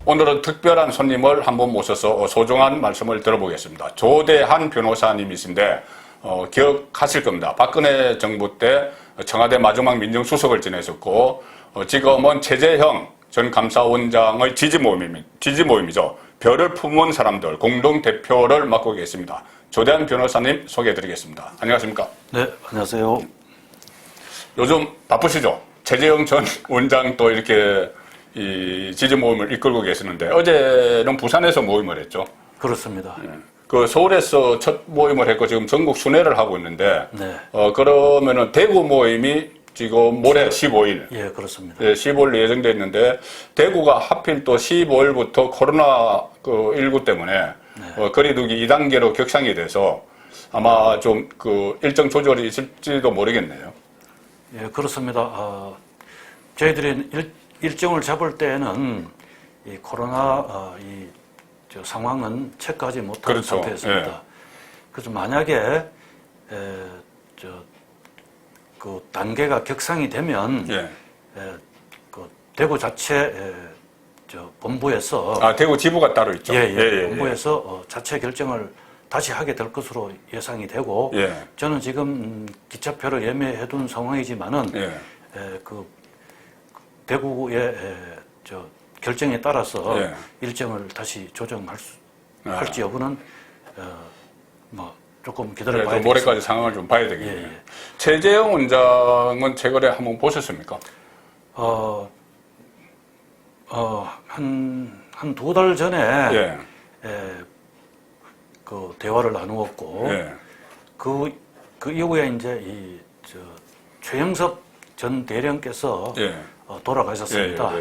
오늘은 특별한 손님을 한번 모셔서 소중한 말씀을 들어보겠습니다. 조대한 변호사님이신데 기억하실 겁니다. 박근혜 정부 때 청와대 마지막 민정수석을 지내셨고 지금은 최재형 전 감사원장의 지지모임이죠. 별을 품은 사람들 공동대표를 맡고 계십니다. 조대한 변호사님 소개해드리겠습니다. 안녕하십니까? 네, 안녕하세요. 요즘 바쁘시죠? 최재형 전 원장 또 이렇게 이 지지모임을 이끌고 계시는데 어제는 부산에서 모임을 했죠. 그렇습니다. 그 서울에서 첫 모임을 했고 지금 전국 순회를 하고 있는데 네. 그러면은 대구 모임이 지금 모레 15일. 예, 그렇습니다. 예, 15일 예정돼 있는데 대구가 하필 또 15일부터 코로나 19 때문에 거리두기 2단계로 격상이 돼서 아마 좀 그 일정 조절이 있을지도 모르겠네요. 예, 그렇습니다. 저희들이 일정을 잡을 때에는 이 코로나 저 상황은 체크하지 못한 그렇죠. 상태였습니다. 예. 그래서 만약에 그 단계가 격상이 되면 예. 그 대구 자체 저 본부에서 대구 지부가 따로 있죠. 본부에서 자체 결정을 다시 하게 될 것으로 예상이 되고 저는 지금 기차표를 예매해둔 상황이지만은 그 대구의 저 결정에 따라서 일정을 다시 할지 여부는 뭐 조금 기다려봐야 되겠습니다. 모레까지 상황을 좀 봐야 되겠네요. 최재형 원장은 최근에 한번 보셨습니까? 한 두 달 전에 그 대화를 나누었고 그 이후에 이제 최영섭 전 대령께서 돌아가셨습니다.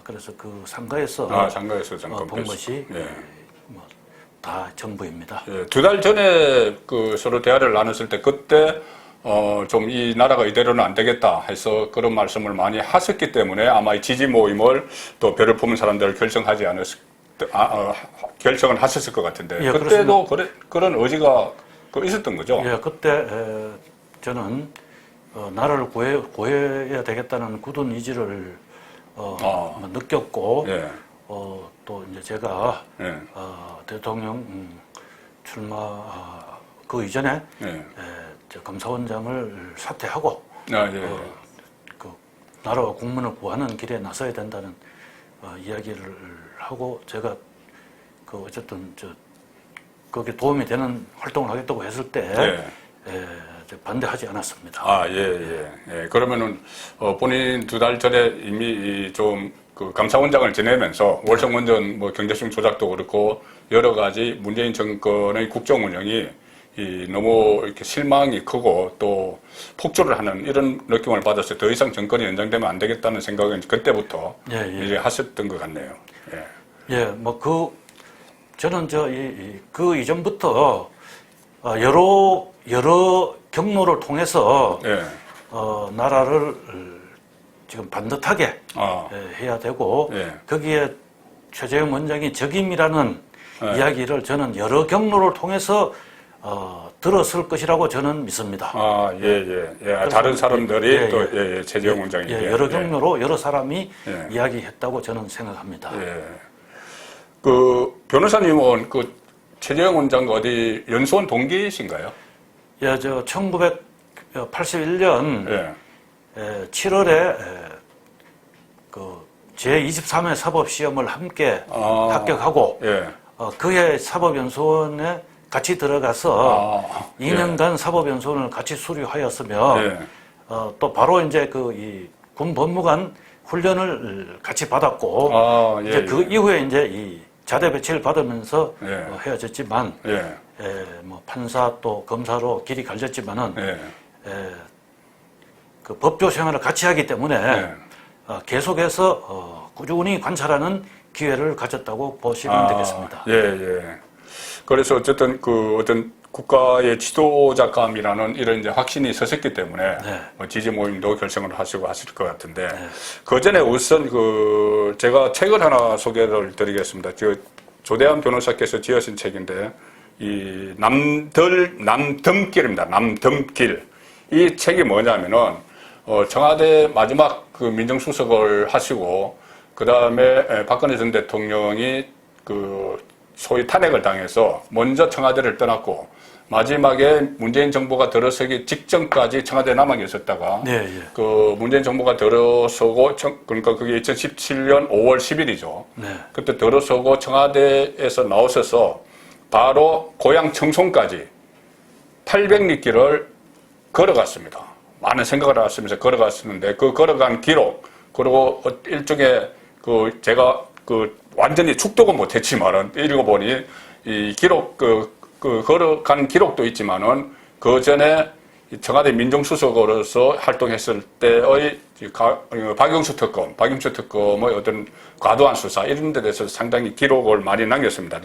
그래서 그 상가에서 잠깐 본 것이 다 전부입니다. 두 달 전에 그 서로 대화를 나눴을 때 그때 좀 이 나라가 이대로는 안 되겠다 해서 그런 말씀을 많이 하셨기 때문에 아마 이 지지 모임을 또 별을 품은 사람들을 결정을 하셨을 것 같은데 그때도 그런 의지가 있었던 거죠? 예, 그때 저는 나라를 구해야 되겠다는 굳은 의지를 느꼈고 또 이제 제가 대통령 출마 그 이전에 감사원장을 사퇴하고 그 나라와 국민을 구하는 길에 나서야 된다는 이야기를 하고 제가 그 어쨌든 거기에 도움이 되는 활동을 하겠다고 했을 때 반대하지 않았습니다. 그러면은 본인 두 달 전에 이미 좀 그 감사원장을 지내면서 월성원전 뭐 경제성 조작도 그렇고 여러 가지 문재인 정권의 국정 운영이 너무 이렇게 실망이 크고 또 폭주를 하는 이런 느낌을 받아서 더 이상 정권이 연장되면 안 되겠다는 생각은 그때부터 이제 하셨던 것 같네요. 저는 그 이전부터 여러 경로를 통해서 나라를 지금 반듯하게 해야 되고 거기에 최재형 원장이 적임이라는 이야기를 저는 여러 경로를 통해서 들었을 것이라고 저는 믿습니다. 다른 사람들이 또 최재형 원장이 여러 경로로 여러 사람이 이야기했다고 저는 생각합니다. 그 변호사님은 그 최재형 원장과 어디 연수원 동기이신가요? 저 1981년 7월에 그 제23회 사법시험을 함께 합격하고 그해 사법연수원에 같이 들어가서 2년간 사법연수원을 같이 수료하였으며 또 바로 이제 이 군법무관 훈련을 같이 받았고 이제 그 이후에 이제 이 자대 배치를 받으면서 헤어졌지만 뭐 판사 또 검사로 길이 갈렸지만은 그 법조 생활을 같이 하기 때문에 계속해서 꾸준히 관찰하는 기회를 가졌다고 보시면 되겠습니다. 그래서 어쨌든 그 어떤 국가의 지도자감이라는 이런 이제 확신이 섰었기 때문에 지지 모임도 결성을 하시고 하실 것 같은데 그 전에 우선 그 제가 책을 하나 소개를 드리겠습니다. 조대한 변호사께서 지으신 책인데 이 남덤길입니다. 남덤길. 이 책이 뭐냐면은 청와대 마지막 그 민정수석을 하시고 그 다음에 박근혜 전 대통령이 그 소위 탄핵을 당해서 먼저 청와대를 떠났고 마지막에 문재인 정부가 들어서기 직전까지 청와대에 남아 계셨다가 네, 예. 그 문재인 정부가 들어서고 그러니까 그게 2017년 5월 10일이죠. 네. 그때 들어서고 청와대에서 나오셔서 바로 고향 청송까지 800리길을 걸어갔습니다. 많은 생각을 하시면서 걸어갔었는데 그 걸어간 기록 그리고 일종의 그 제가 그 완전히 축도는 못했지만은 읽어보니 이 기록 그 걸어간 기록도 있지만은 그 전에 청와대 민정수석으로서 활동했을 때의 박영수 특검의 어떤 과도한 수사 이런 데 대해서 상당히 기록을 많이 남겼습니다.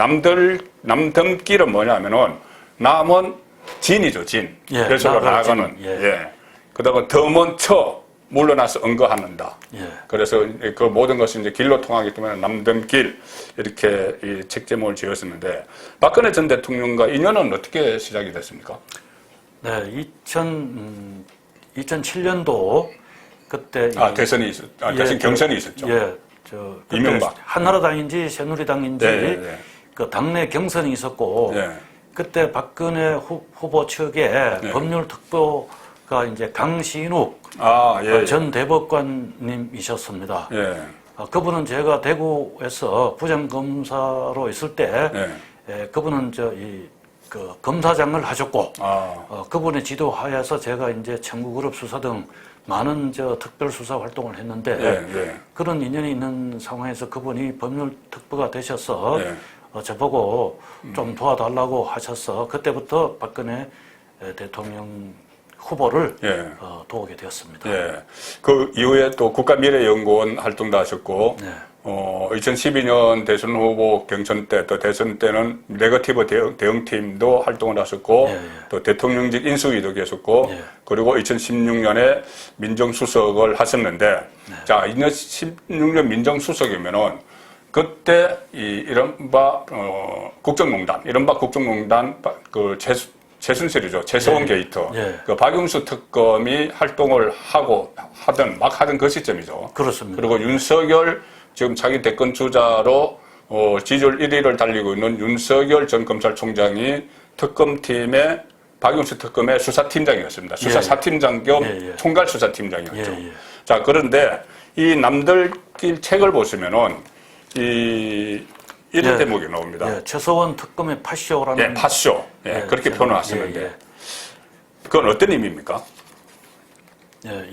남덤길은 뭐냐면은 남은 진이죠, 진. 예, 별소로 나아가는. 진, 예. 예. 그다음에 더 먼저 물러나서 응거하는다. 예. 그래서 그 모든 것이 이제 길로 통하기 때문에 남덤길 이렇게 이 책 제목을 지었었는데 박근혜 전 대통령과 인연은 어떻게 시작이 됐습니까? 네, 2007년도 그때 대선 경선이 있었죠. 예, 그때 이명박 한나라당인지 새누리당인지 네. 그 당내 경선이 있었고 네. 그때 박근혜 후보 측에 법률특보가 이제 강신욱 전 대법관님이셨습니다. 예. 그분은 제가 대구에서 부장검사로 있을 때 그분은 그 검사장을 하셨고 그분의 지도하에서 제가 이제 청구그룹 수사 등 많은 특별 수사 활동을 했는데 그런 인연이 있는 상황에서 그분이 법률특보가 되셔서 저보고 좀 도와달라고 하셔서 그때부터 박근혜 대통령 후보를 도우게 되었습니다. 예. 그 이후에 또 국가미래연구원 활동도 하셨고 2012년 대선 후보 경선 때 또 대선 때는 네거티브 대응팀도 활동을 하셨고 또 대통령직 인수위도 계셨고 그리고 2016년에 민정수석을 하셨는데 자 2016년 민정수석이면은 그때 이 이른바 국정농단 그 최순실이죠. 최서원 게이트. 그 박용수 특검이 활동을 하던 그 시점이죠. 그렇습니다. 그리고 윤석열 지금 자기 대권 주자로 지지율 1위를 달리고 있는 윤석열 전 검찰총장이 특검팀의 박용수 특검의 수사팀장이었습니다. 수사사팀장 겸 총괄수사팀장이었죠. 자, 그런데 이 남들길 책을 보시면은 이런 대목이 나옵니다. 최서원 특검의 파쇼라는. 파쇼. 그렇게 표현하시는데. 그건 어떤 의미입니까?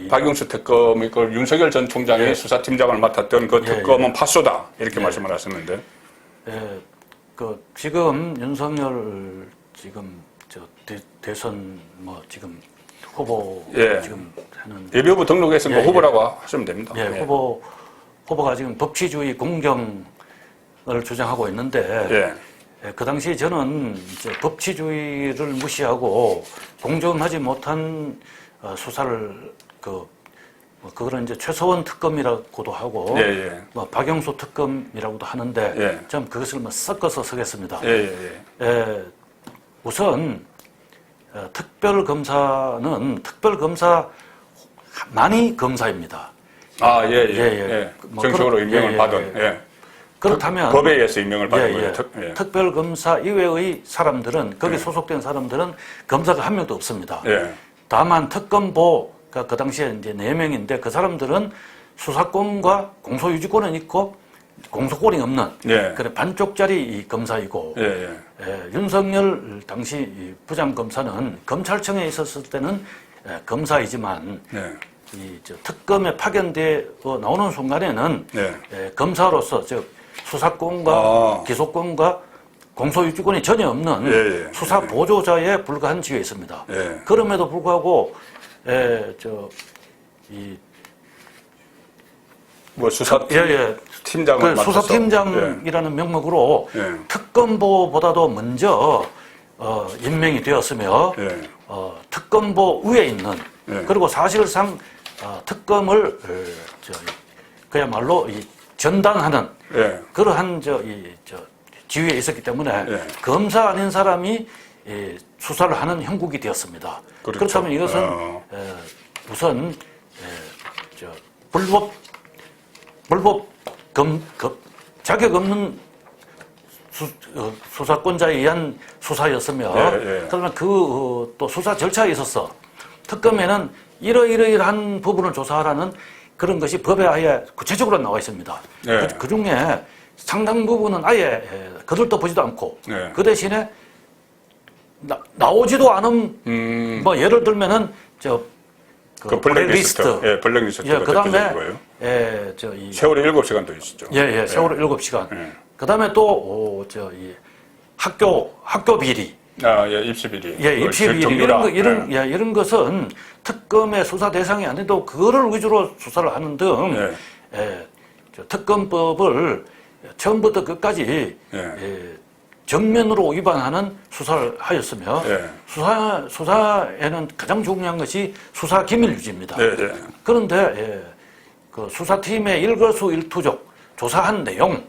박용수 특검이 그 윤석열 전 총장이 수사팀장을 맡았던 그 특검은 파쇼다. 이렇게 말씀을 하셨는데. 지금 윤석열 지금 대선 지금 후보 지금 하는 예비후보 등록했으면 후보라고 하시면 됩니다. 후보가 지금 법치주의 공경을 주장하고 있는데 그 당시 저는 이제 법치주의를 무시하고 공정하지 못한 수사를 그거는 이제 최서원 특검이라고도 하고 박영수 특검이라고도 하는데 좀 그것을 섞어서 쓰겠습니다. 우선 특별검사는 특별검사만이 검사입니다. 정식으로 임명을 받은. 그렇다면 법에 의해서 임명을 받은 거예요. 특별검사 이외의 사람들은 거기 소속된 사람들은 검사가 한 명도 없습니다. 다만 특검보가 그 당시에 이제 4명인데 그 사람들은 수사권과 공소유지권은 있고 공소권이 없는 그래 반쪽짜리 검사이고 윤석열 당시 부장검사는 검찰청에 있었을 때는 검사이지만 특검에 파견되어 나오는 순간에는 검사로서 즉 수사권과 기소권과 공소유지권이 전혀 없는 수사 보조자에 불과한 지위에 있습니다. 그럼에도 불구하고 수사팀장을 수사팀장이라는 명목으로 특검보보다도 먼저 임명이 되었으며 특검보 위에 있는 그리고 사실상 특검을 그야말로 전담하는 그러한 지위에 있었기 때문에 검사 아닌 사람이 수사를 하는 형국이 되었습니다. 그렇다면 이것은 불법 자격 없는 수사권자에 의한 수사였으며 그러면 또 수사 절차에 있어서 특검에는 이러이러한 부분을 조사하라는 그런 것이 법에 아예 구체적으로 나와 있습니다. 그 중에 상당 부분은 아예 거들떠 보지도 않고 그 대신에 나오지도 않은 뭐 예를 들면은 그 블랙리스트. 블랙리스트. 그다음에 세월호 7시간도 있었죠. 세월호 7시간. 그다음에 또 이 학교 비리. 입시 비리. 입시 비리 이런 것은 특검의 수사 대상이 아닌데도 그거를 위주로 수사를 하는 등 특검법을 처음부터 끝까지 정면으로 위반하는 수사를 하였으며 수사에는 가장 중요한 것이 수사 기밀 유지입니다. 그런데 그 수사팀의 일거수일투족 조사한 내용,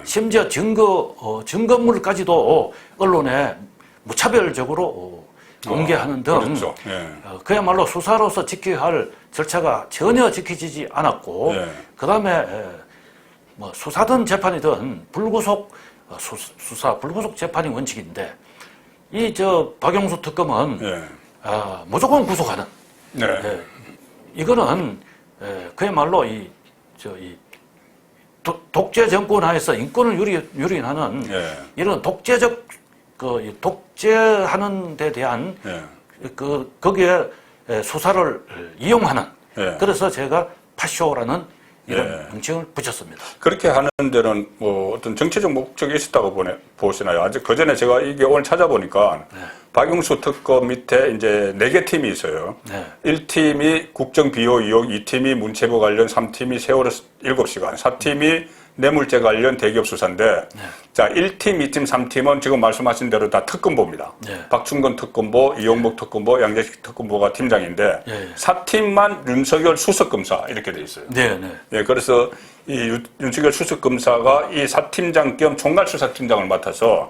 심지어 증거물까지도 언론에 무차별적으로 공개하는 등 그렇죠. 그야말로 수사로서 지켜야 할 절차가 전혀 지켜지지 않았고 그다음에 뭐 수사든 재판이든 불구속 재판이 원칙인데 이 박영수 특검은 무조건 구속하는 이거는 그야말로 이 독재 정권 하에서 인권을 유린하는 이런 독재적 독재하는 데 대한 거기에 수사를 이용하는 그래서 제가 파쇼라는 이런 명칭을 붙였습니다. 그렇게 하는 데는 뭐 어떤 정치적 목적이 있었다고 보시나요? 아직 그 전에 제가 이게 오늘 찾아보니까 박용수 특검 밑에 이제 4개 팀이 있어요. 1팀이 국정 비호 의혹, 2팀이 문체부 관련, 3팀이 세월호 7시간, 4팀이 뇌물죄 관련 대기업 수사인데 자 1팀, 2팀, 3팀은 지금 말씀하신 대로 다 특검보입니다. 박충건 특검보, 이용복 특검보, 양재식 특검보가 팀장인데 4팀만 윤석열 수석검사 이렇게 돼 있어요. 그래서 이 윤석열 수석검사가 이 4팀장 겸 총괄수사팀장을 맡아서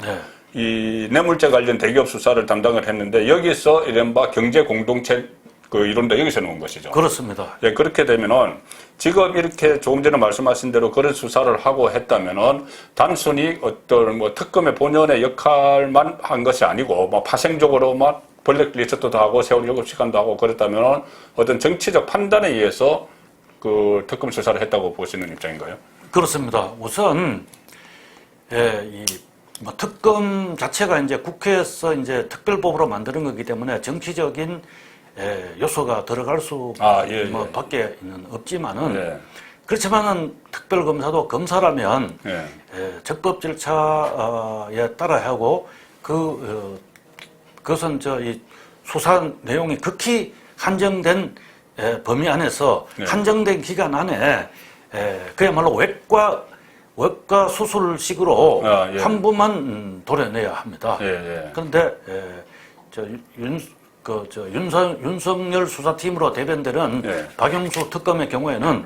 이 뇌물죄 관련 대기업 수사를 담당을 했는데 여기서 이른바 경제공동체 이론도 여기서 나온 것이죠. 그렇습니다. 그렇게 되면은 지금 이렇게 조금 전에 말씀하신 대로 그런 수사를 하고 했다면은 단순히 어떤 뭐 특검의 본연의 역할만 한 것이 아니고 뭐 파생적으로만 블랙리스트도 하고 세월 7시간도 하고 그랬다면은 어떤 정치적 판단에 의해서 그 특검 수사를 했다고 보시는 입장인가요? 그렇습니다. 우선 뭐 특검 자체가 이제 국회에서 이제 특별법으로 만드는 거기 때문에 정치적인 요소가 들어갈 수 밖에 없지만은 그렇지만은 특별검사도 검사라면 적법 절차에 따라야 하고 그것은 이 수사 내용이 극히 한정된 범위 안에서 한정된 기간 안에 그야말로 외과 수술식으로 환부만 도려내야 합니다. 그런데 윤석열 수사팀으로 대변되는 박영수 특검의 경우에는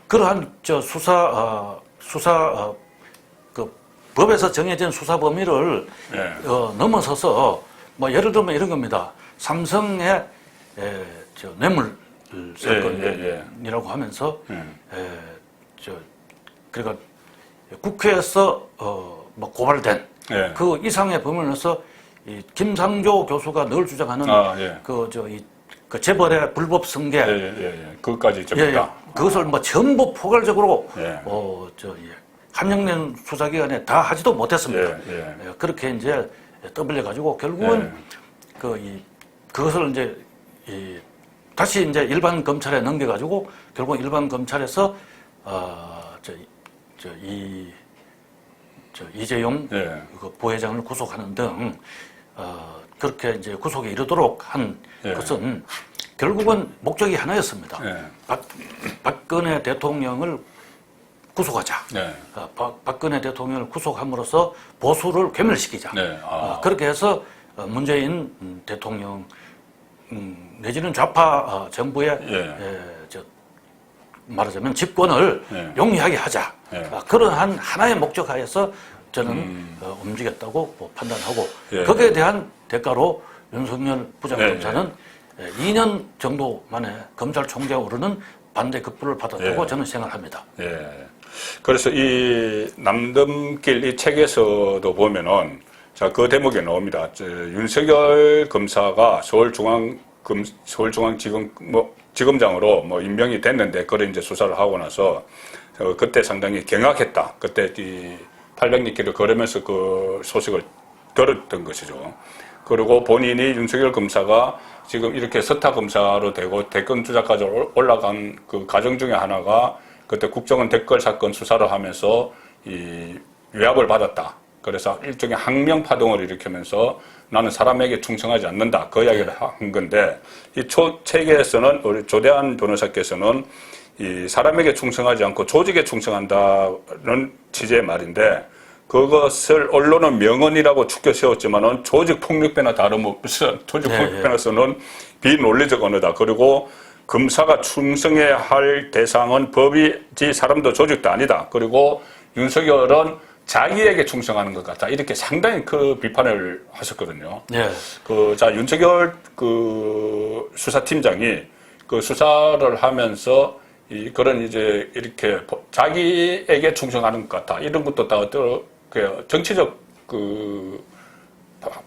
그러한 법에서 정해진 수사 범위를 넘어서서 뭐 예를 들면 이런 겁니다. 삼성의 뇌물 사건이라고 하면서 그러니까 국회에서 뭐 고발된 그 이상의 범위를 넣어서 이 김상조 교수가 늘 주장하는 그 재벌의 불법 승계 그것까지 접니다. 그것을 뭐 전부 포괄적으로 한영년 수사기관에 다 하지도 못했습니다. 그렇게 이제 떠벌려 가지고 결국은 그것을 이제 다시 이제 일반 검찰에 넘겨 가지고 결국 일반 검찰에서 이재용 그 부회장을 구속하는 등 그렇게 이제 구속에 이르도록 한 것은 결국은 목적이 하나였습니다. 박근혜 대통령을 구속하자. 박근혜 대통령을 구속함으로써 보수를 괴멸시키자. 그렇게 해서 문재인 대통령 내지는 좌파 정부의 말하자면 집권을 용이하게 하자. 그러한 하나의 목적 하에서 저는 움직였다고 판단하고 거기에 대한 대가로 윤석열 부장검사는 2년 정도 만에 검찰총장에 오르는 반대 급부를 받았다고 예. 저는 생각합니다. 예. 그래서 이 남덤길 이 책에서도 보면은 자, 그 대목에 나옵니다. 윤석열 검사가 서울중앙지검 지검장으로 임명이 됐는데 그래 이제 수사를 하고 나서 그때 상당히 경악했다. 그때 이 800리길을 걸으면서 그 소식을 들었던 것이죠. 그리고 본인이 윤석열 검사가 지금 이렇게 서타 검사로 되고 대권 주자까지 올라간 그 과정 중에 하나가 그때 국정원 댓글 사건 수사를 하면서 이 위압을 받았다. 그래서 일종의 항명 파동을 일으키면서 나는 사람에게 충성하지 않는다. 그 이야기를 한 건데 이 책에서는 우리 조대한 변호사께서는 이 사람에게 충성하지 않고 조직에 충성한다는 취지의 말인데 그것을 언론은 명언이라고 축켜 세웠지만은 조직 폭력배나 다름없어 조직 폭력배로서는 비논리적 언어다. 그리고 검사가 충성해야 할 대상은 법이지 사람도 조직도 아니다. 그리고 윤석열은 자기에게 충성하는 것 같다. 이렇게 상당히 그 비판을 하셨거든요. 네. 윤석열 수사팀장이 그 수사를 하면서 그런 이제 이렇게 자기에게 충성하는 것 같다. 이런 것도 다 정치적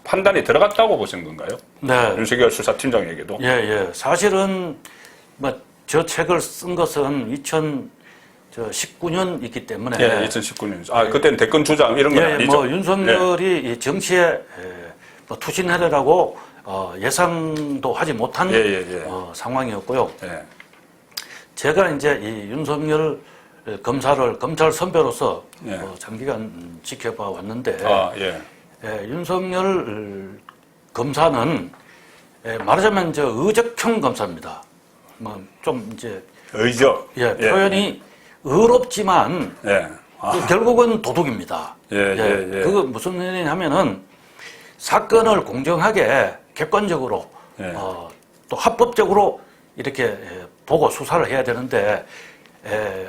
판단이 들어갔다고 보신 건가요? 네. 윤석열 수사팀장에게도. 예. 사실은 저 책을 쓴 것은 2019년이기 때문에. 예, 2019년. 그때는 대권 주장 이런 건 아니죠. 윤석열이 정치에 투신하려고 예상도 하지 못한 상황이었고요. 예. 제가 이제 이 윤석열 검사를 검찰 선배로서 장기간 지켜봐 왔는데, 윤석열 검사는 말하자면 의적형 검사입니다. 좀 이제 의적. 표현이 의롭지만 결국은 도둑입니다. 그거 무슨 얘기냐면은 사건을 공정하게 객관적으로 또 합법적으로 이렇게 보고 수사를 해야 되는데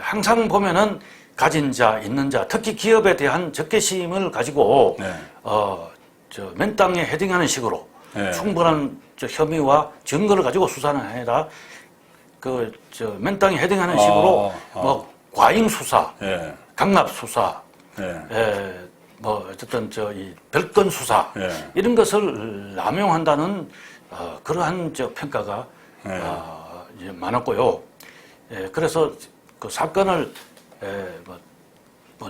항상 보면은 가진 자, 있는 자, 특히 기업에 대한 적개심을 가지고 맨땅에 헤딩하는 식으로 충분한 혐의와 증거를 가지고 수사는 아니라 맨땅에 헤딩하는 식으로 과잉 수사, 강압 수사, 어쨌든 이 별건 수사 이런 것을 남용한다는 그러한 평가가 많았고요. 그래서 그 사건을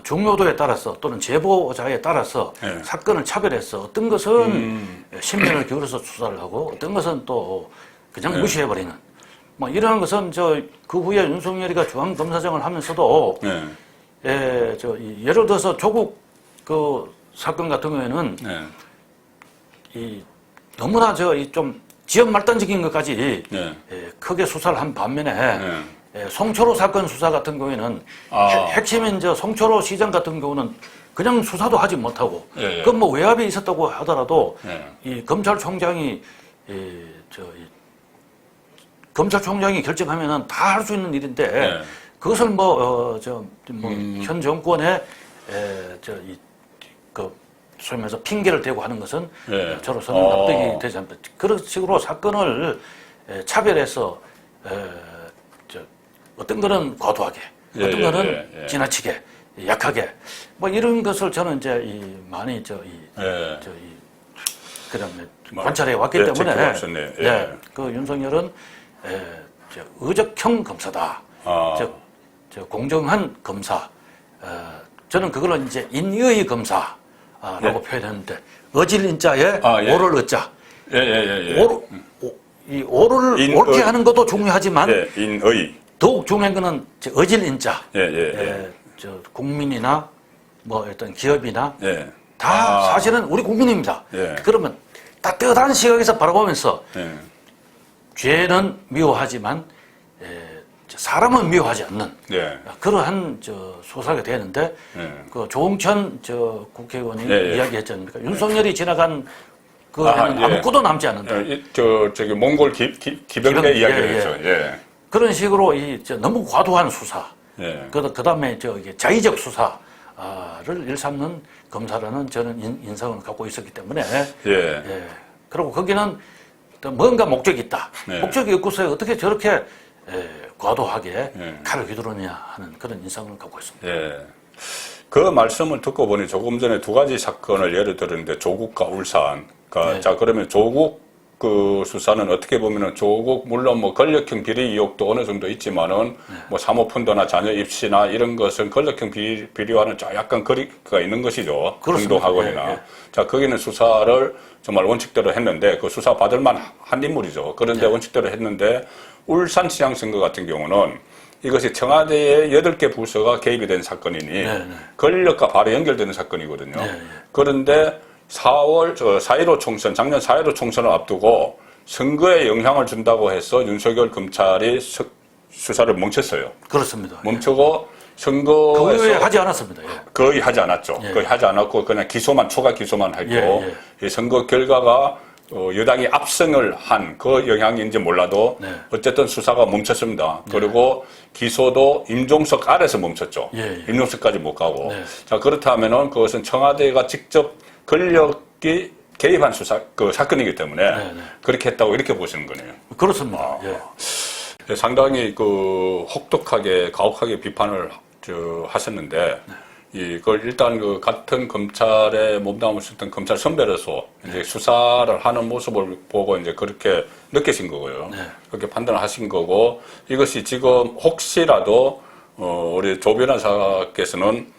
중요도에 따라서 또는 제보자에 따라서 사건을 차별해서 어떤 것은 신명을 기울여서 수사를 하고 어떤 것은 또 그냥 무시해버리는 이러한 것은 그 후에 윤석열이가 중앙검사장을 하면서도 예를 들어서 조국 그 사건 같은 경우에는 너무나 좀 지연 말단적인 것까지 크게 수사를 한 반면에 송철호 사건 수사 같은 경우에는 핵심인 송철호 시장 같은 경우는 그냥 수사도 하지 못하고 그건 외압이 있었다고 하더라도 이 검찰총장이 검찰총장이 결정하면은 다 할 수 있는 일인데 그것을 현 정권의 소위 말해서 핑계를 대고 하는 것은 저로서는 납득이 되지 않습니다. 그런 식으로 사건을 차별해서 어떤 거는 과도하게, 어떤 거는 지나치게, 약하게 이런 것을 저는 이제 많이 그다음에 관찰해 왔기 때문에 그 윤석열은 의적형 검사다. 공정한 검사. 저는 그걸 이제 인의 검사라고 표현했는데 어질인자에 오를 의자. 이 오를 옳게 하는 것도 중요하지만 인의. 더욱 중요한 것은 어질인자. 국민이나 어떤 기업이나 다 사실은 우리 국민입니다. 그러면 따뜻한 시각에서 바라보면서 죄는 미워하지만 사람은 미워하지 않는 그러한 수사가 되는데 그 조홍천 국회의원이 이야기했지 않습니까? 윤석열이 지나간 아무것도 남지 않는다. 저기 몽골 기병대 이야기를 했죠. 그런 식으로 너무 과도한 수사, 그다음에 자의적 수사를 일삼는 검사라는 저는 인상을 갖고 있었기 때문에 그리고 거기는 뭔가 목적이 있다. 목적이 없고서 어떻게 저렇게 과도하게 칼을 휘두르냐 하는 그런 인상을 갖고 있습니다. 예. 그 말씀을 듣고 보니 조금 전에 두 가지 사건을 예를 들었는데 조국과 울산. 그러니까 자, 그러면 조국 그 수사는 어떻게 보면은 조국 물론 뭐 권력형 비리 의혹도 어느 정도 있지만은 뭐 사모펀드나 자녀 입시나 이런 것은 권력형 비리와는 약간 거리가 있는 것이죠. 중도학원이나. 자, 거기는 수사를 정말 원칙대로 했는데 그 수사 받을 만한 인물이죠. 그런데 원칙대로 했는데 울산시장 선거 같은 경우는 이것이 청와대의 8개 부서가 개입이 된 사건이니 권력과 바로 연결되는 사건이거든요. 그런데 4.15 총선, 작년 4.15 총선을 앞두고 선거에 영향을 준다고 해서 윤석열 검찰이 수사를 멈췄어요. 그렇습니다. 멈추고 선거에서 거의 하지 않았습니다. 거의 하지 않았죠. 거의 하지 않았고 그냥 추가 기소만 했고 이 선거 결과가 여당이 압승을 한 그 영향인지 몰라도 어쨌든 수사가 멈췄습니다. 그리고 기소도 임종석 아래서 멈췄죠. 임종석까지 못 가고. 자, 그렇다면은 그것은 청와대가 직접 권력이 개입한 그 사건이기 때문에 그렇게 했다고 이렇게 보시는 거네요. 그렇습니다. 상당히 그 혹독하게 가혹하게 비판을 하셨는데 이걸 일단 그 같은 검찰에 몸담을 수 있던 검찰 선배로서 이제 수사를 하는 모습을 보고 이제 그렇게 느끼신 거고요. 그렇게 판단을 하신 거고 이것이 지금 혹시라도 우리 조 변호사께서는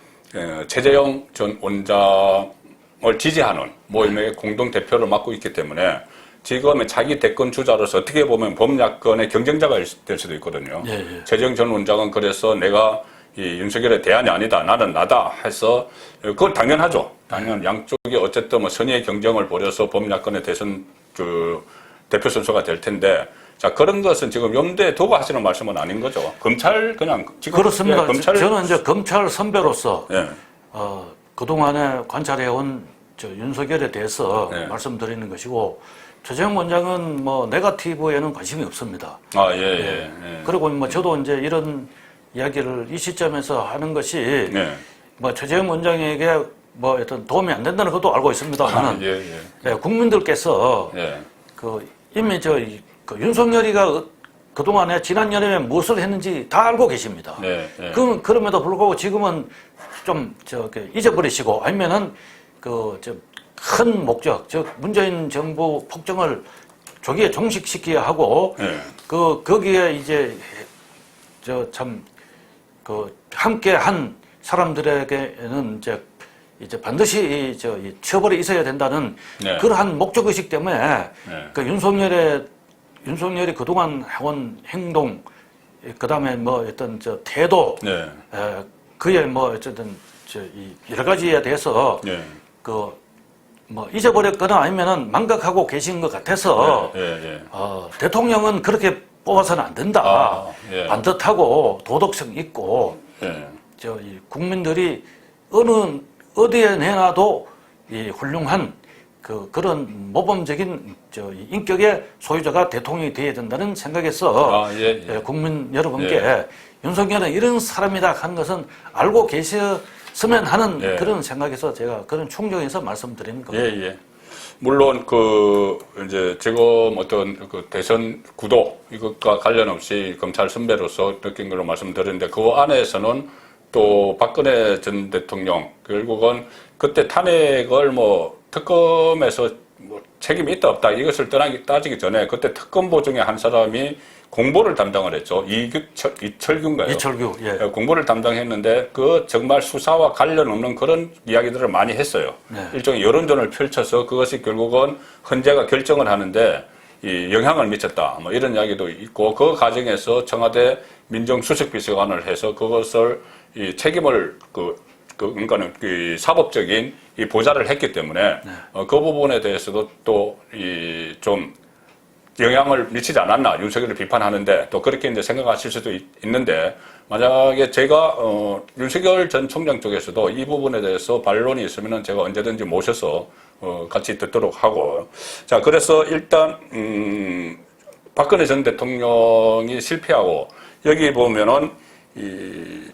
최재형 전 원장을 지지하는 모임의 공동 대표를 맡고 있기 때문에 지금의 자기 대권 주자로서 어떻게 보면 범야권의 경쟁자가 될 수도 있거든요. 최재형 전 원장은 그래서 내가 이 윤석열의 대안이 아니다. 나는 나다 해서 그건 당연하죠. 양쪽이 어쨌든 뭐 선의의 경쟁을 벌여서 범야권의 대선 그 대표 선수가 될 텐데 자 그런 것은 지금 염두에 두고 하시는 말씀은 아닌 거죠. 검찰 그냥 지금 그렇습니다. 저는 이제 검찰 선배로서 예. 그동안에 관찰해온 윤석열에 대해서 말씀드리는 것이고 최재형 원장은 뭐 네거티브에는 관심이 없습니다. 그리고 뭐 저도 이제 이런 이야기를 이 시점에서 하는 것이 뭐 최재형 원장에게 뭐 어떤 도움이 안 된다는 것도 알고 있습니다만은 국민들께서 그 이미 그 윤석열이가 그동안에 지난 여름에 무엇을 했는지 다 알고 계십니다. 그럼에도 불구하고 지금은 좀 잊어버리시고 아니면은 큰 목적, 즉 문재인 정부 폭정을 조기에 종식시켜야 하고 거기에 이제 함께 한 사람들에게는 이제 반드시 이 처벌이 있어야 된다는 그러한 목적의식 때문에 그 윤석열이 그동안 해온 행동, 그 다음에 뭐 어떤 태도, 그의 뭐 어쨌든 여러 가지에 대해서 뭐 잊어버렸거나 아니면은 망각하고 계신 것 같아서 대통령은 그렇게 뽑아서는 안 된다. 반듯하고 도덕성 있고 이 국민들이 어디에 내놔도 이 훌륭한 그런 모범적인 인격의 소유자가 대통령이 되어야 된다는 생각에서 국민 여러분께 윤석열은 이런 사람이다 하는 것은 알고 계셨으면 하는 그런 생각에서 제가 그런 충정에서 말씀드리는 겁니다. 물론 이제 지금 어떤 그 대선 구도 이것과 관련 없이 검찰 선배로서 느낀 걸로 말씀드렸는데 그 안에서는 또 박근혜 전 대통령 결국은 그때 탄핵을 뭐 특검에서 뭐 책임이 있다 없다 이것을 따지기 전에 그때 특검보 중에 한 사람이 공보를 담당을 했죠. 이철규인가요? 이철규, 공보를 담당했는데 그 정말 수사와 관련 없는 그런 이야기들을 많이 했어요. 일종의 여론전을 펼쳐서 그것이 결국은 헌재가 결정을 하는데 이 영향을 미쳤다. 뭐 이런 이야기도 있고 그 과정에서 청와대 민정수석비서관을 해서 그것을 이 책임을 그러니까는 그 사법적인 이 보좌를 했기 때문에 그 부분에 대해서도 또 좀 영향을 미치지 않았나 윤석열을 비판하는데 또 그렇게 이제 생각하실 수도 있는데 만약에 제가 윤석열 전 총장 쪽에서도 이 부분에 대해서 반론이 있으면은 제가 언제든지 모셔서 같이 듣도록 하고 자 그래서 일단 박근혜 전 대통령이 실패하고 여기 보면은 이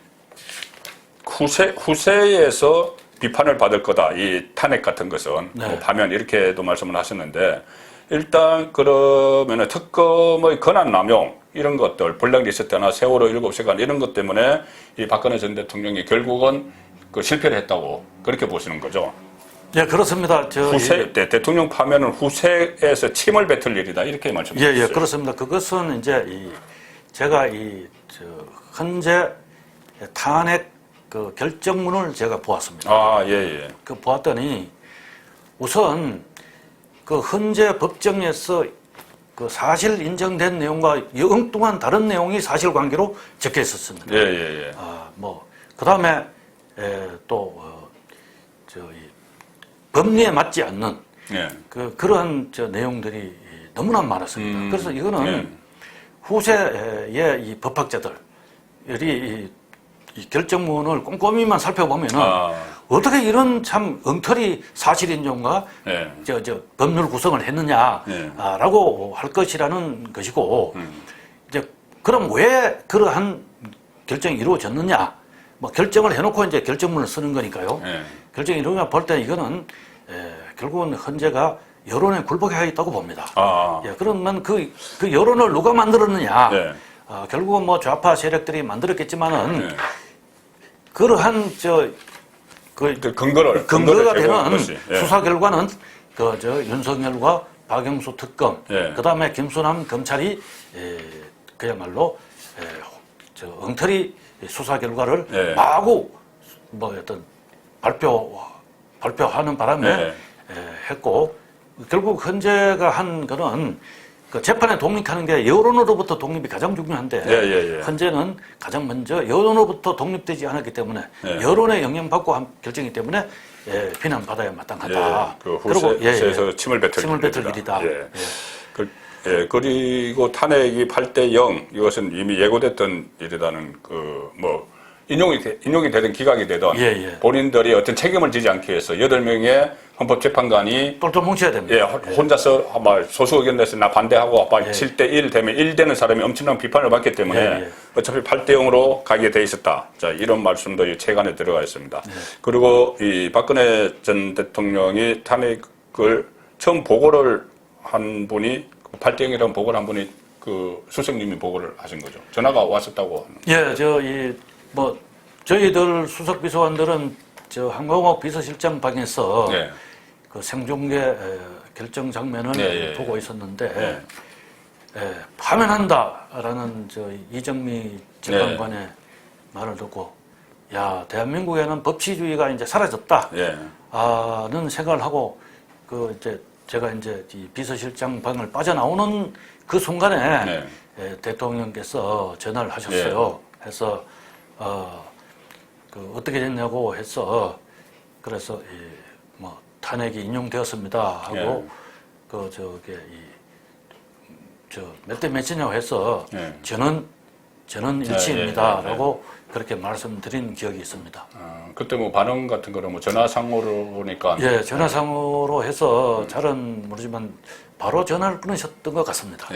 후세에서 비판을 받을 거다 이 탄핵 같은 것은 뭐 파면 이렇게도 말씀을 하셨는데. 일단 그러면은 특검의 권한 남용 이런 것들, 블랙리스트나 세월호 7시간 이런 것 때문에 이 박근혜 전 대통령이 결국은 그 실패를 했다고 그렇게 보시는 거죠. 예, 그렇습니다. 후세, 대통령 파면은 후세에서 침을 뱉을 일이다 이렇게 말씀하셨어요. 예, 그렇습니다. 그것은 이제 제가 헌재 탄핵 그 결정문을 제가 보았습니다. 아, 예. 그 보았더니 우선 그 헌재 법정에서 그 사실 인정된 내용과 엉뚱한 다른 내용이 사실관계로 적혀 있었습니다. 예. 그 다음에 또 법리에 맞지 않는 예. 그러한 내용들이 너무나 많았습니다. 그래서 이거는 예. 후세의 이 법학자들이 이 결정문을 꼼꼼히만 살펴보면은 어떻게 이런 참 엉터리 사실인정과 예. 법률 구성을 했느냐라고 할 것이라는 것이고 이제 그럼 왜 그러한 결정이 이루어졌느냐? 뭐 결정을 해놓고 이제 결정문을 쓰는 거니까요. 예. 결정이 이루어져 볼 때 이거는 결국은 헌재가 여론에 굴복해 있다고 봅니다. 예, 그러면 그 여론을 누가 만들었느냐? 네. 결국은 뭐 좌파 세력들이 만들었겠지만은 네. 그러한 근거가 되는 것이. 예. 수사 결과는 윤석열과 박영수 특검, 예. 그 다음에 김수남 검찰이 그야말로 엉터리 수사 결과를 예. 마구 발표하는 바람에 예. 했고 결국 헌재가 한 거는 그 재판에 독립하는 게 여론으로부터 독립이 가장 중요한데 예. 헌재는 가장 먼저 여론으로부터 독립되지 않았기 때문에 예. 여론에 영향받고 한 결정이기 때문에 비난받아야 마땅하다. 그 후세에서 침을 뱉을 일이다. 예. 그리고 탄핵이 8대 0 이것은 이미 예고됐던 일이라는 인용이 되든 기각이 되든 본인들이 어떤 책임을 지지 않기 위해서 8명의 헌법재판관이 똘똘 뭉쳐야 됩니다. 혼자서 소수 의견 내서 나 반대하고 7대 1 되면 1 되는 사람이 엄청난 비판을 받기 때문에 어차피 8대 0으로 가게 돼 있었다. 자, 이런 말씀도 이 책안에 들어가 있습니다. 그리고 이 박근혜 전 대통령이 탄핵을 처음 보고를 한 분이 8대 0이라는 보고를 한 분이 그 수석님이 보고를 하신 거죠. 전화가 왔었다고. 저희들 수석 비서관들은 한광옥 비서실장 방에서 그 생중계 결정 장면을 보고 있었는데 파면한다라는 이정미 재판관의 말을 듣고 야 대한민국에는 법치주의가 이제 사라졌다는 생각을 하고 제가 이제 이 비서실장 방을 빠져나오는 그 순간에 대통령께서 전화를 하셨어요. 해서 어떻게 됐냐고 해서 그래서 탄핵이 인용되었습니다 하고 몇 대 몇이냐고 해서 저는 일치입니다라고 그렇게 말씀드린 기억이 있습니다. 그때 반응 같은 거는 전화상으로 보니까 전화상으로 해서 잘은 모르지만 바로 전화를 끊으셨던 것 같습니다.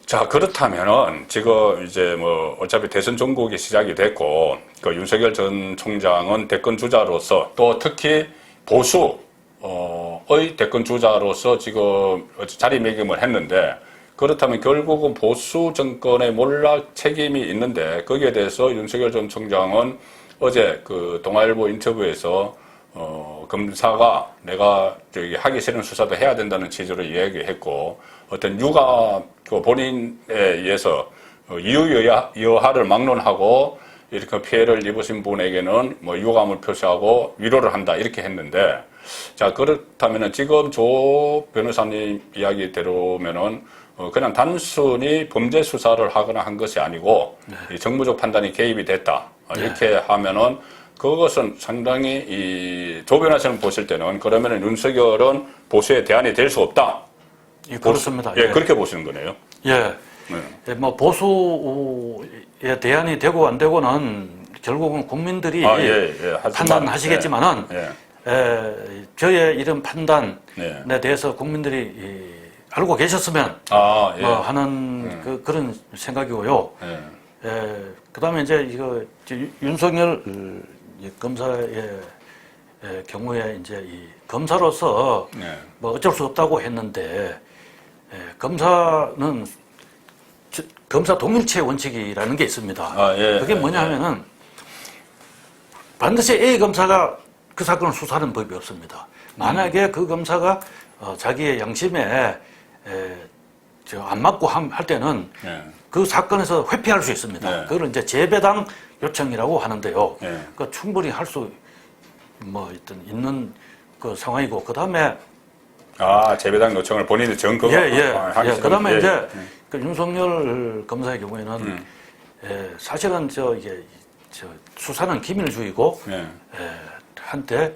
자, 그렇다면은 지금 이제 어차피 대선 종국이 시작이 됐고 그 윤석열 전 총장은 대권 주자로서 또 특히 보수의 대권 주자로서 지금 자리매김을 했는데 그렇다면 결국은 보수 정권의 몰락 책임이 있는데 거기에 대해서 윤석열 전 총장은 어제 그 동아일보 인터뷰에서 검사가 내가 하기 싫은 수사도 해야 된다는 취지로 이야기했고 어떤 본인에 의해서 이유여하를 막론하고 이렇게 피해를 입으신 분에게는 유감을 표시하고 위로를 한다 이렇게 했는데 자 그렇다면은 지금 조 변호사님 이야기대로면은 그냥 단순히 범죄 수사를 하거나 한 것이 아니고 정무적 판단이 개입이 됐다 이렇게 하면은 그것은 상당히 이 조 변호사님 보실 때는 그러면은 윤석열은 보수의 대안이 될 수 없다. 그렇습니다. 그렇게 보시는 거네요. 보수의 대안이 되고 안 되고는 결국은 국민들이 판단하시겠지만은 저의 이런 판단에 대해서 국민들이 알고 계셨으면 하는 그런 생각이고요. 그다음에 이제 윤석열 검사의 경우에 이제 이 검사로서 어쩔 수 없다고 했는데 검사는 검사 동일체 원칙이라는 게 있습니다. 아, 예, 그게 뭐냐면은 반드시 A 검사가 그 사건을 수사하는 법이 없습니다. 만약에 그 검사가 자기의 양심에 안 맞고 할 때는 예. 그 사건에서 회피할 수 있습니다. 네. 그걸 이제 재배당 요청이라고 하는데요. 네. 그 충분히 할 수 있는 그 상황이고 그 다음에 재배당 요청을 본인이 증거가 그 다음에 이제 그 윤석열 검사의 경우에는 사실은 이게 수사는 기밀주의고 한때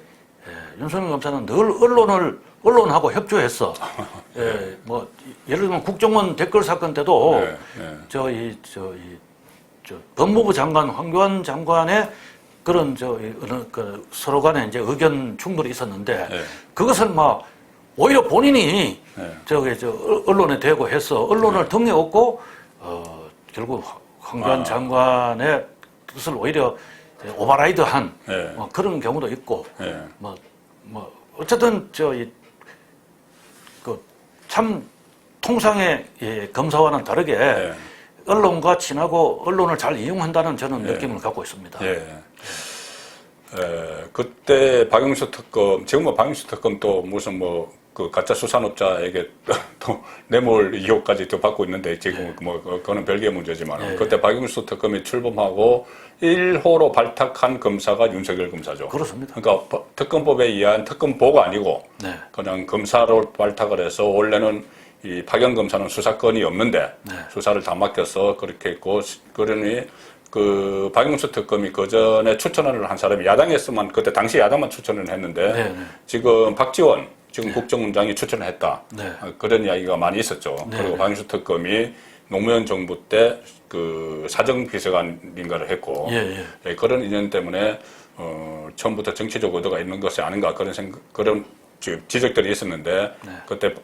윤석열 검사는 늘 언론하고 협조했어. 뭐 예를 들면 국정원 댓글 사건 때도 법무부 장관 황교안 장관의 그런 서로 간에 이제 의견 충돌이 있었는데 그것을 막 오히려 본인이 언론에 대고 해서 언론을 등에 업고 결국 황교안 장관의 뜻을 오히려 오버라이드한 그런 경우도 있고 어쨌든 참 통상의 검사와는 다르게 언론과 친하고 언론을 잘 이용한다는 저는 느낌을 갖고 있습니다. 그때 박영수 특검, 지금 뭐 박영수 특검 또 무슨 그 가짜 수산업자에게 또 뇌물 의혹까지 또 받고 있는데 지금 뭐 그거는 별개의 문제지만 그때 박영수 특검이 출범하고 1호로 발탁한 검사가 윤석열 검사죠. 그렇습니다. 그러니까 특검법에 의한 특검보가 아니고 그냥 검사로 발탁을 해서 원래는 이 박영 검사는 수사권이 없는데 수사를 다 맡겨서 그렇게 했고 그러니 그 박영수 특검이 그 전에 추천을 한 사람이 야당에서만 그때 당시 야당만 추천을 했는데 지금 박지원 지금 국정원장이 추천을 했다. 그런 이야기가 많이 있었죠. 그리고 박영수 특검이 노무현 정부 때 그 사정비서관인가를 했고 그런 인연 때문에 처음부터 정치적 의도가 있는 것이 아닌가 그런 지적들이 있었는데 그때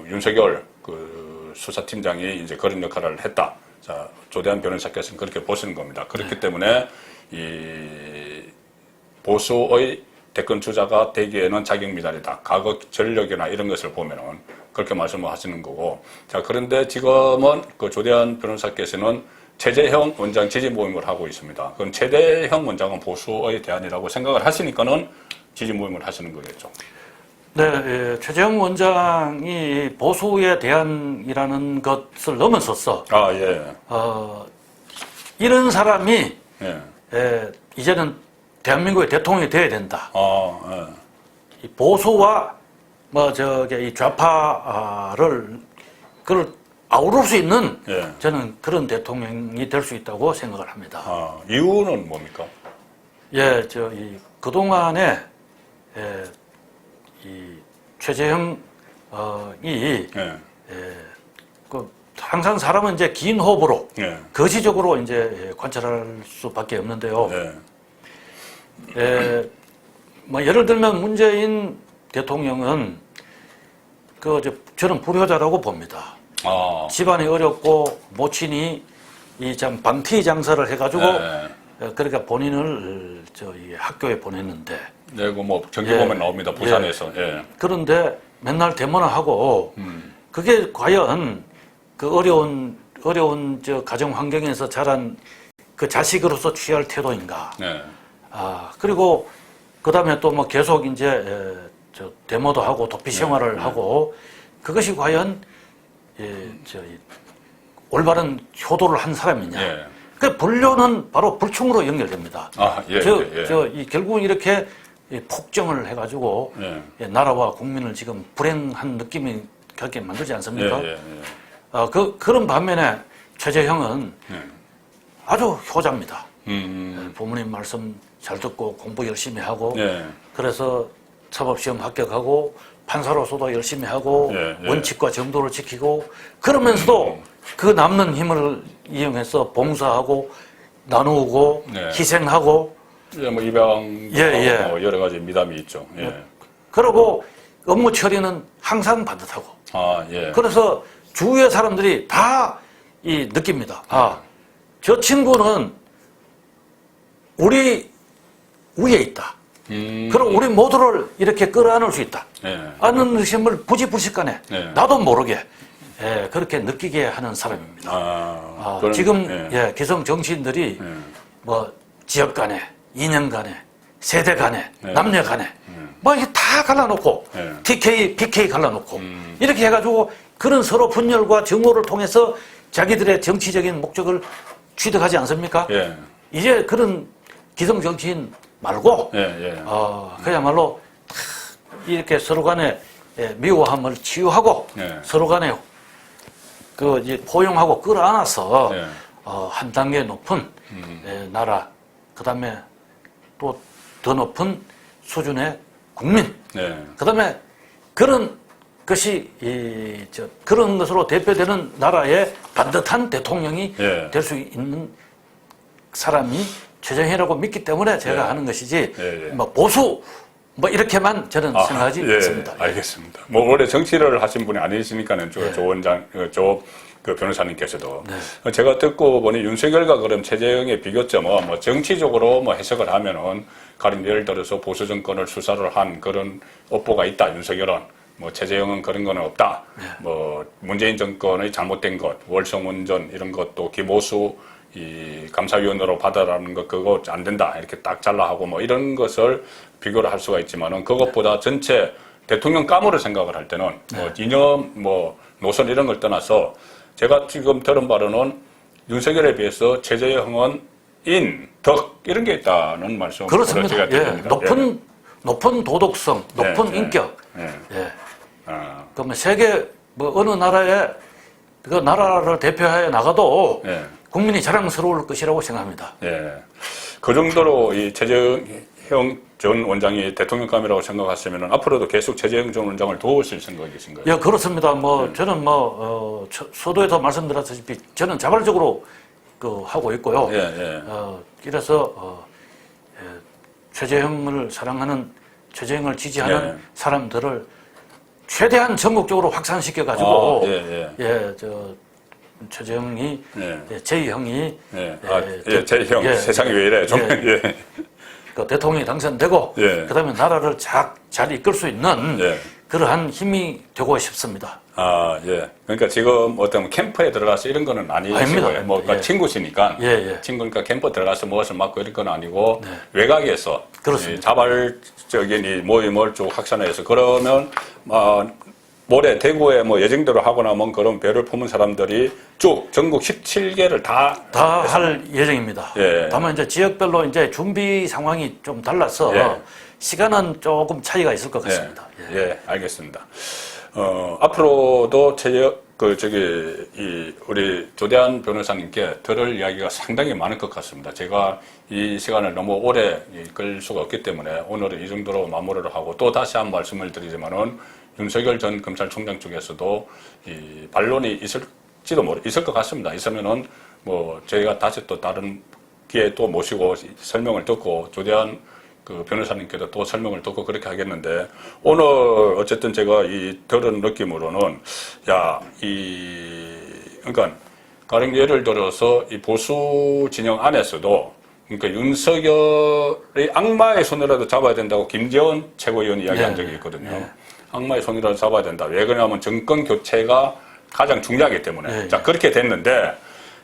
윤석열 그 수사팀장이 이제 그런 역할을 했다. 자, 조대한 변호사께서는 그렇게 보시는 겁니다. 그렇기 때문에 이 보수의 대권 주자가 되기에는 자격 미달이다. 과거 전력이나 이런 것을 보면은 그렇게 말씀을 하시는 거고. 자, 그런데 지금은 그 조대한 변호사께서는 최재형 원장 지지 모임을 하고 있습니다. 그럼 최재형 원장은 보수의 대안이라고 생각을 하시니까는 지지 모임을 하시는 거겠죠. 네, 최재형 원장이 보수의 대안이라는 것을 넘어섰어. 이런 사람이 이제는 대한민국의 대통령이 돼야 된다. 이 보수와 이 좌파를 그걸 아우를 수 있는 저는 그런 대통령이 될 수 있다고 생각을 합니다. 이유는 뭡니까? 그동안에 이 최재형이 항상 사람은 이제 긴 호흡으로 거시적으로 이제 관찰할 수밖에 없는데요. 예를 들면 문재인 대통령은 저는 불효자라고 봅니다. 집안이 어렵고 모친이 참 방티 장사를 해가지고 그러니까 본인을 학교에 보냈는데. 뭐 전기 보면 나옵니다. 부산에서. 그런데 맨날 대모하고 그게 과연 그 어려운 가정 환경에서 자란 그 자식으로서 취할 태도인가? 그리고 그 다음에 또 뭐 계속 이제 데모도 하고 도피 생활을 하고 그것이 과연 올바른 효도를 한 사람이냐? 그 불효는 바로 불충으로 연결됩니다. 결국 이렇게 폭정을 해가지고 나라와 국민을 지금 불행한 느낌이 갖게 만들지 않습니까? 그런 반면에 최재형은 아주 효자입니다. 부모님 말씀 잘 듣고 공부 열심히 하고 그래서 사법시험 합격하고 판사로서도 열심히 하고 원칙과 정도를 지키고 그러면서도 그 남는 힘을 이용해서 봉사하고 나누고 희생하고 뭐 입양 여러 가지 미담이 있죠. 그리고 업무 처리는 항상 반듯하고. 그래서 주위의 사람들이 다 느낍니다. 저 친구는 우리 위에 있다. 그럼 우리 모두를 이렇게 끌어안을 수 있다. 하는 의심을 부지불식간에 나도 모르게 그렇게 느끼게 하는 사람입니다. 그럼, 지금 기성 정치인들이 뭐 지역 간에, 이념 간에, 세대 간에, 남녀 간에 뭐 이게 다 갈라놓고 TK, PK 갈라놓고 이렇게 해가지고 그런 서로 분열과 증오를 통해서 자기들의 정치적인 목적을 취득하지 않습니까? 이제 그런 기성 정치인 말고 그야말로 이렇게 서로 간에 미워함을 치유하고 서로 간에 그 이제 포용하고 끌어안아서 한 단계 높은 나라, 그 다음에 또 더 높은 수준의 국민, 그 다음에 그런 것이 그런 것으로 대표되는 나라의 반듯한 대통령이 될 수 있는 사람이 최정희라고 믿기 때문에 제가 하는 것이지 뭐 보수 뭐 이렇게만 저는 생각하지 않습니다. 알겠습니다. 뭐 원래 정치를 하신 분이 아니시니까는 조 원장, 그 변호사님께서도 제가 듣고 보니 윤석열과 그럼 최재형의 비교점은 뭐 정치적으로 뭐 해석을 하면은 가령 예를 들어서 보수 정권을 수사를 한 그런 업보가 있다. 윤석열은 뭐 최재형은 그런 거는 없다. 뭐 문재인 정권의 잘못된 것, 월성원전 이런 것도 김오수 이 감사위원으로 받아라는 것 그거 안 된다 이렇게 딱 잘라하고 뭐 이런 것을 비교를 할 수가 있지만은 그것보다 전체 대통령 감으로 생각을 할 때는 뭐 이념 뭐 노선 이런 걸 떠나서 제가 지금 들은 바로는 윤석열에 비해서 최재형은 인, 덕 이런 게 있다는 말씀을 그렇습니다. 제가 드립니다. 높은 도덕성, 높은 인격. 그러면 세계 뭐 어느 나라에 그 나라를 대표해 나가도 국민이 자랑스러울 것이라고 생각합니다. 그 정도로 이 최재형 전 원장이 대통령감이라고 생각하시면 앞으로도 계속 최재형 전 원장을 도우실 생각이신가요? 예, 그렇습니다. 저는 서두에도 말씀드렸다시피 저는 자발적으로 하고 있고요. 그래서 최재형을 사랑하는, 최재형을 지지하는 사람들을 최대한 전국적으로 확산시켜 가지고 최재형이 제2형이 제2형 세상이 왜 이래 좀 그 대통령이 당선되고 그다음에 나라를 잘 이끌 수 있는 그러한 힘이 되고 싶습니다. 그러니까 지금 어떤 캠프에 들어가서 이런 거는 아니시고요. 뭐 그러니까 친구시니까 친구니까 캠프 들어가서 무엇을 맡고 이런 건 아니고 외곽에서 자발적인 이 모임을 쭉 확산해서 그러면 올해 대구에 뭐 예정대로 하고 나면 그런 배를 품은 사람들이 쭉 전국 17개를 다 할 예정입니다. 다만 이제 지역별로 이제 준비 상황이 좀 달라서 시간은 조금 차이가 있을 것 같습니다. 알겠습니다. 앞으로도 우리 조대한 변호사님께 들을 이야기가 상당히 많을 것 같습니다. 제가 이 시간을 너무 오래 끌 수가 없기 때문에 오늘은 이 정도로 마무리를 하고 또 다시 한 말씀을 드리지만은 윤석열 전 검찰총장 쪽에서도 이 반론이 있을 것 같습니다. 있으면은 뭐 저희가 다시 또 다른 기회에 또 모시고 설명을 듣고 조대한 그 변호사님께도 또 설명을 듣고 그렇게 하겠는데 오늘 어쨌든 제가 들은 느낌으로는 그러니까 가령 예를 들어서 이 보수 진영 안에서도 그러니까 윤석열의 악마의 손이라도 잡아야 된다고 김재원 최고위원이 이야기한 적이 있거든요. 악마의 손이라도 잡아야 된다. 왜 그러냐면 정권 교체가 가장 중요하기 때문에. 자, 그렇게 됐는데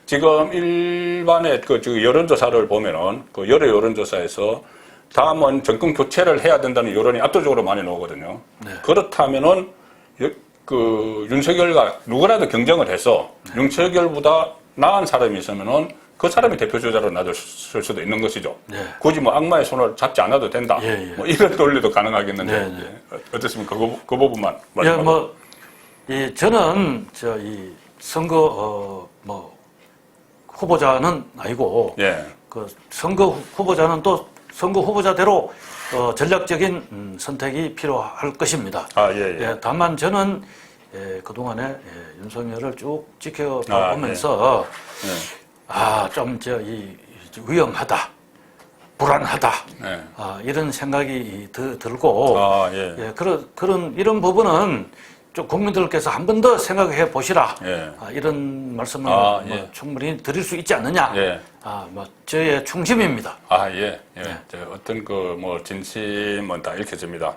지금 일반의 그 여론조사를 보면은 그 여러 여론조사에서 다음은 정권 교체를 해야 된다는 여론이 압도적으로 많이 나오거든요. 그렇다면은 그 윤석열과 누구라도 경쟁을 해서 윤석열보다 나은 사람이 있으면은 그 사람이 대표주자로 놔둘 수도 있는 것이죠. 굳이 뭐 악마의 손을 잡지 않아도 된다. 뭐 이런 논리도 가능하겠는데 어떻습니까? 그 부분만 말씀하세요. 저는 이 선거 후보자는 아니고 그 선거 후보자는 또 선거 후보자대로 전략적인 선택이 필요할 것입니다. 다만 저는 그동안에 윤석열을 쭉 지켜보면서 좀 위험하다, 불안하다 이런 생각이 들고 이런 부분은 좀 국민들께서 한 번 더 생각해 보시라 이런 말씀을 충분히 드릴 수 있지 않느냐 저의 충심입니다. 어떤 진심은 다 읽혀집니다.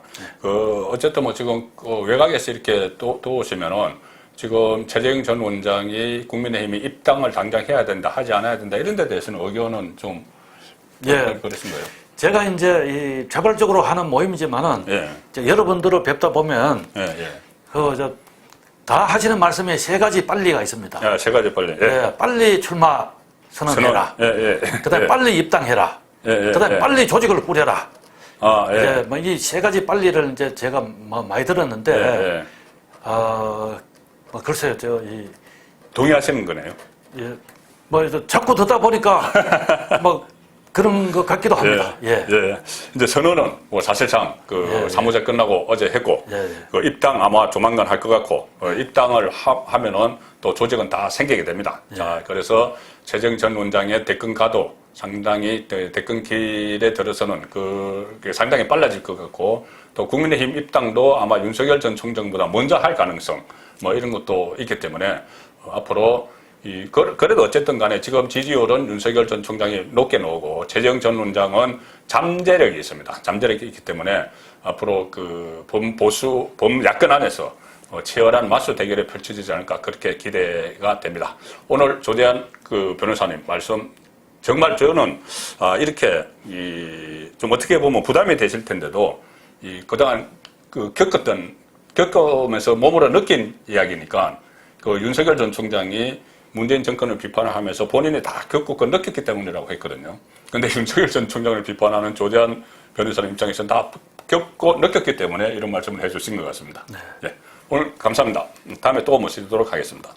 어쨌든 지금 외곽에서 이렇게 또 오시면은 지금 최재형 전 원장이 국민의힘이 입당을 당장 해야 된다, 하지 않아야 된다 이런 데 대해서는 의견은 좀 그러신가요? 제가 이제 자발적으로 하는 모임이지만은 이제 여러분들을 뵙다 보면 다 하시는 말씀에 세 가지 빨리가 있습니다. 세 가지 빨리. 빨리 출마 선언해라. 그다음에 빨리 입당해라. 그다음에 빨리 조직을 꾸려라. 이제 뭐 이 세 가지 빨리를 이제 제가 많이 들었는데, 뭐 글쎄요, 동의하시는 거네요. 뭐 자꾸 듣다 보니까 뭐 그런 것 같기도 합니다. 이제 선언은 뭐 사실상 사무제 끝나고 어제 했고, 그 입당 아마 조만간 할 것 같고, 입당을 하면은 또 조직은 다 생기게 됩니다. 자, 그래서 최재형 전 원장의 대권가도 상당히 대권길에 들어서는 그게 상당히 빨라질 것 같고, 또 국민의힘 입당도 아마 윤석열 전 총장보다 먼저 할 가능성, 뭐 이런 것도 있기 때문에 앞으로 그래도 어쨌든 간에 지금 지지율은 윤석열 전 총장이 높게 나오고 최재형 전 원장은 잠재력이 있습니다. 잠재력이 있기 때문에 앞으로 범야권 안에서 치열한 맞수 대결이 펼쳐지지 않을까 그렇게 기대가 됩니다. 오늘 조대한 변호사님 말씀 정말 저는 이렇게 좀 어떻게 보면 부담이 되실 텐데도 그동안 겪으면서 몸으로 느낀 이야기니까 윤석열 전 총장이 문재인 정권을 비판을 하면서 본인이 다 겪고 느꼈기 때문이라고 했거든요. 근데 윤석열 전 총장을 비판하는 조대한 변호사님 입장에서는 다 겪고 느꼈기 때문에 이런 말씀을 해주신 것 같습니다. 오늘 감사합니다. 다음에 또 모시도록 하겠습니다.